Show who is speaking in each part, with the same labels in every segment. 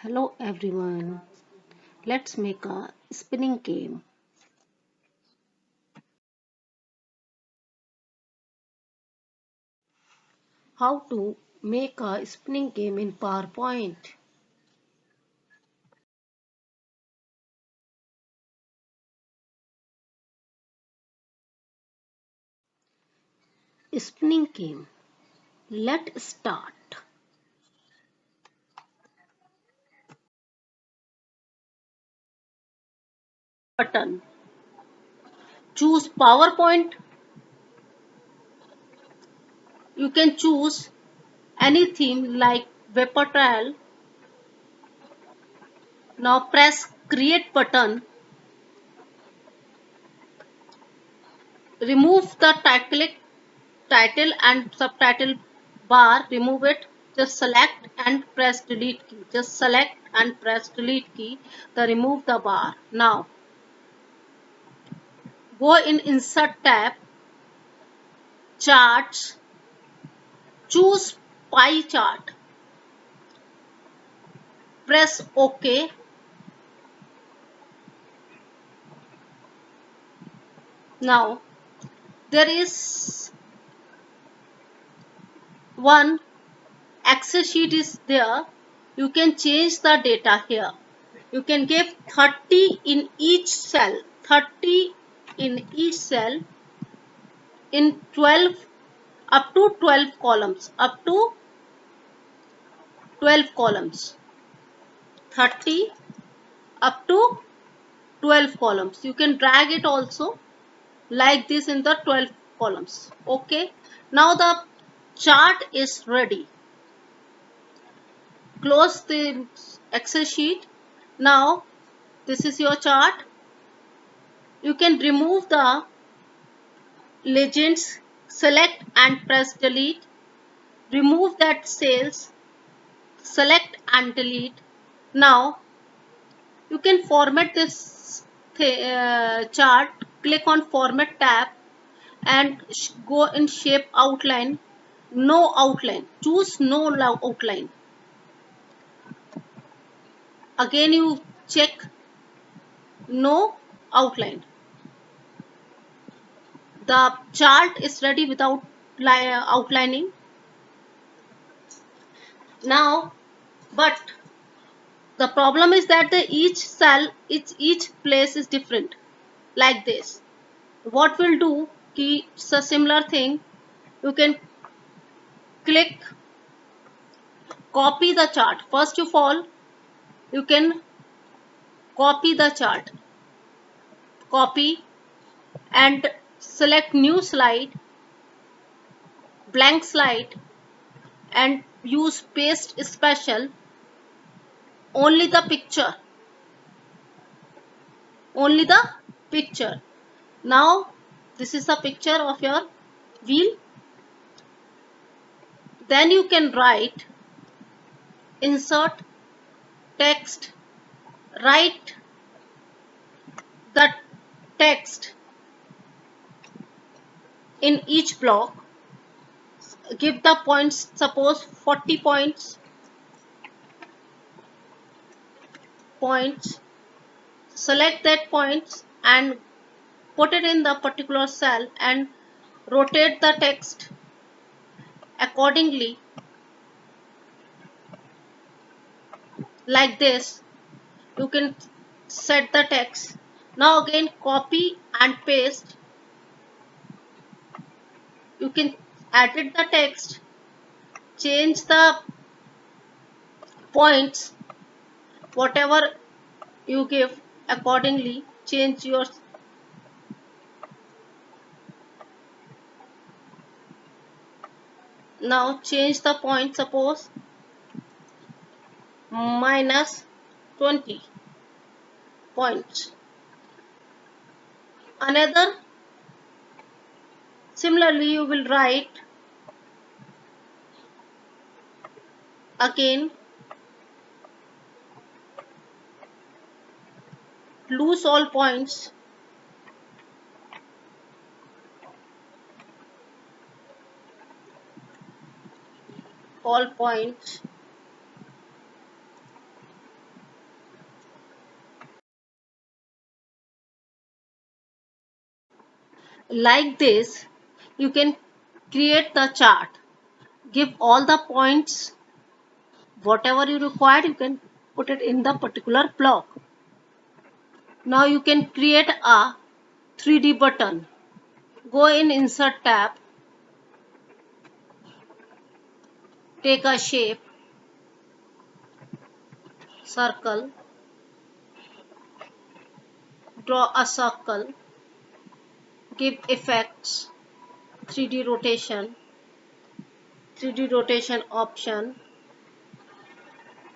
Speaker 1: Hello everyone, let's make a spinning game. How to make a spinning game in PowerPoint? Spinning game. Let's start. Button. Choose PowerPoint. You can choose any theme like vapor trail. Now press create button. Remove the title and subtitle bar. Remove it. Just select and press delete key. Just select and press delete key. Remove the bar. Now go in insert tab, charts, choose pie chart, press OK. Now there is one Excel sheet is there. You can change the data here. You can give 30 in each cell, 30 in each cell in 12 up to 12 columns, up to 12 columns, 30 up to 12 columns. You can drag it also like this in the 12 columns. Okay, now the chart is ready. Close the Excel sheet. Now this is your chart. You can remove the legends, select and press delete. Remove that cells, select and delete. Now you can format this chart. Click on format tab and go in shape outline. No outline. Choose no outline. Again you check no outline. The chart is ready without outlining. Now, but the problem is that each cell, each place is different. Like this. What we'll do? It's a similar thing. You can click copy the chart. First of all, you can copy the chart. Copy and select new slide, blank slide, and use paste special. Only the picture. Only the picture. Now this is a picture of your wheel. Then you can write insert text, write the text in each block. Give the points, suppose 40 points. Select that points and put it in the particular cell and rotate the text accordingly like this. You can set the text. Now again copy and paste. You can edit the text, change the points, whatever you give accordingly, change your. Now change the point, suppose minus 20 points. Another, similarly you will write again lose all points, all points, Like this, you can create the chart, give all the points, whatever you require, you can put it in the particular block. Now you can create a 3D button. Go in Insert tab, take a shape, circle, draw a circle, give effects, 3D rotation, 3D rotation option,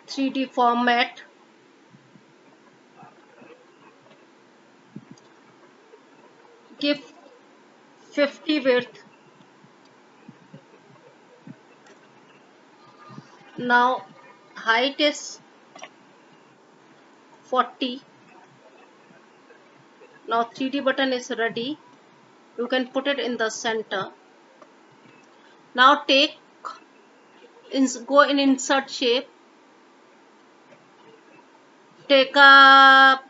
Speaker 1: 3D format, give 50 width. Now height is 40. Now 3D button is ready. You can put it in the center. Now go in Insert shape, take a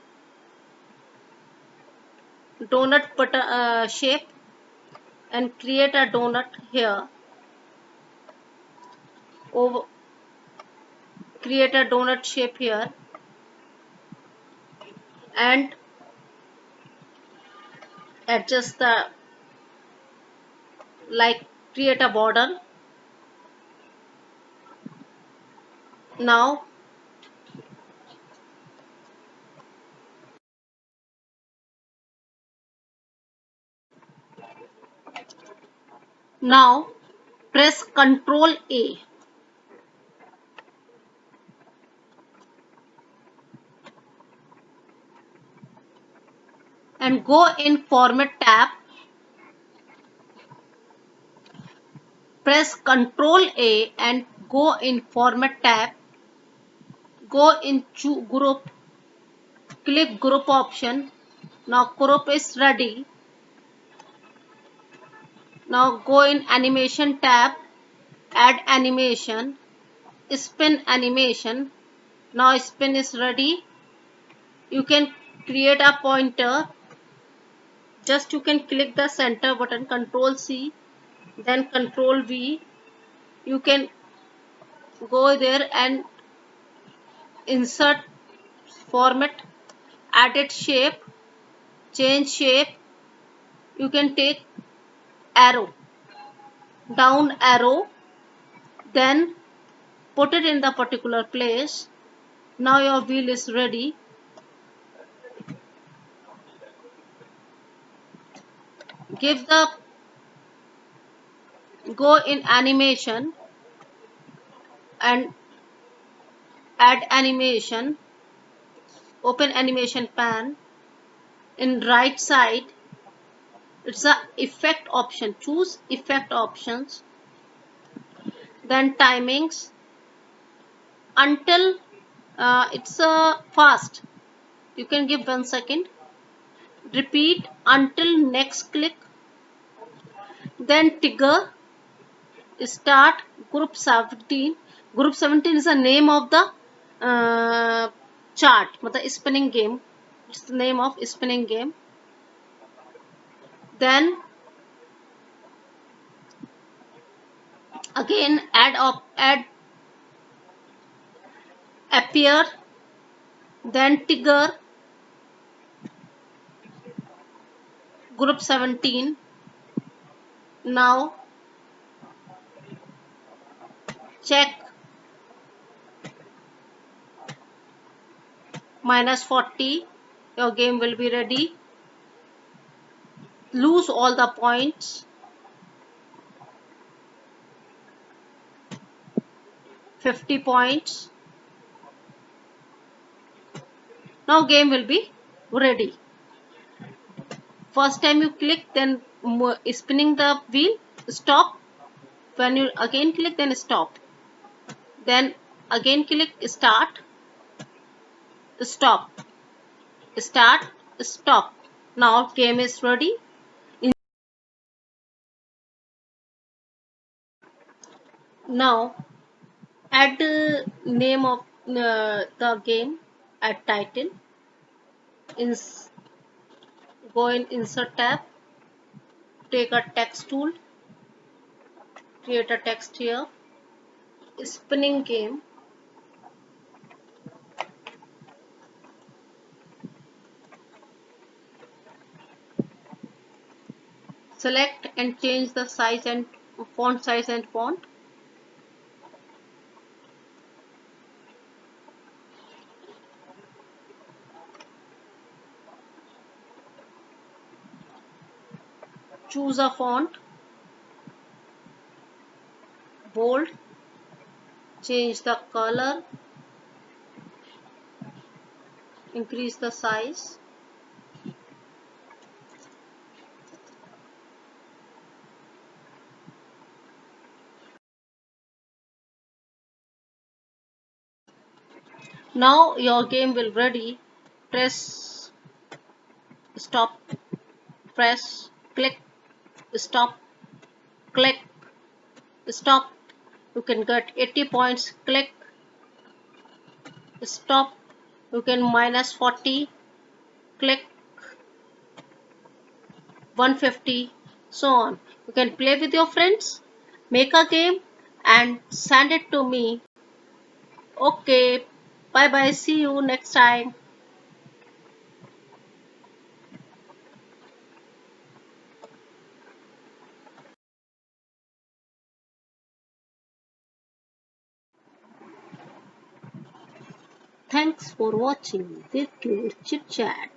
Speaker 1: donut button, shape, and create a donut here. Over, create a donut shape here, and adjust the, like, create a border. Now press Ctrl A and go in Format tab. Press Ctrl A and go in Format tab. Go in Group. Click Group option. Now group is ready. Now go in Animation tab. Add animation. Spin animation. Now spin is ready. You can create a pointer. Just you can click the center button, Ctrl C, then Ctrl V. You can go there and insert format, edit shape, change shape. You can take arrow, down arrow, then put it in the particular place. Now your wheel is ready. Give the, go in animation and add animation. Open animation pan. In right side, it's a effect option. Choose effect options. Then timings until it's fast. You can give 1 second. Repeat until next click. Then trigger start group 17. Group 17 is the name of the chart, the spinning game. It's the name of spinning game. Then again add appear, then trigger group 17. Now check -40. Your game will be ready. Lose all the points. 50 points. Now game will be ready. First time you click, then spinning the wheel, stop. When you again click, then stop. Then again click start, stop, start, stop. Now game is ready. Now add the name of the game, add title. Go in Insert tab, take a text tool, create a text here, spinning game, select and change the size and font. Choose a font, bold, change the color, increase the size. Now your game will ready. Press stop, press, click, stop, click, stop. You can get 80 points, click, stop. You can minus 40, click, 150, so on. You can play with your friends, make a game and send it to me. Okay, bye bye, see you next time. Thanks for watching. With your chit chat.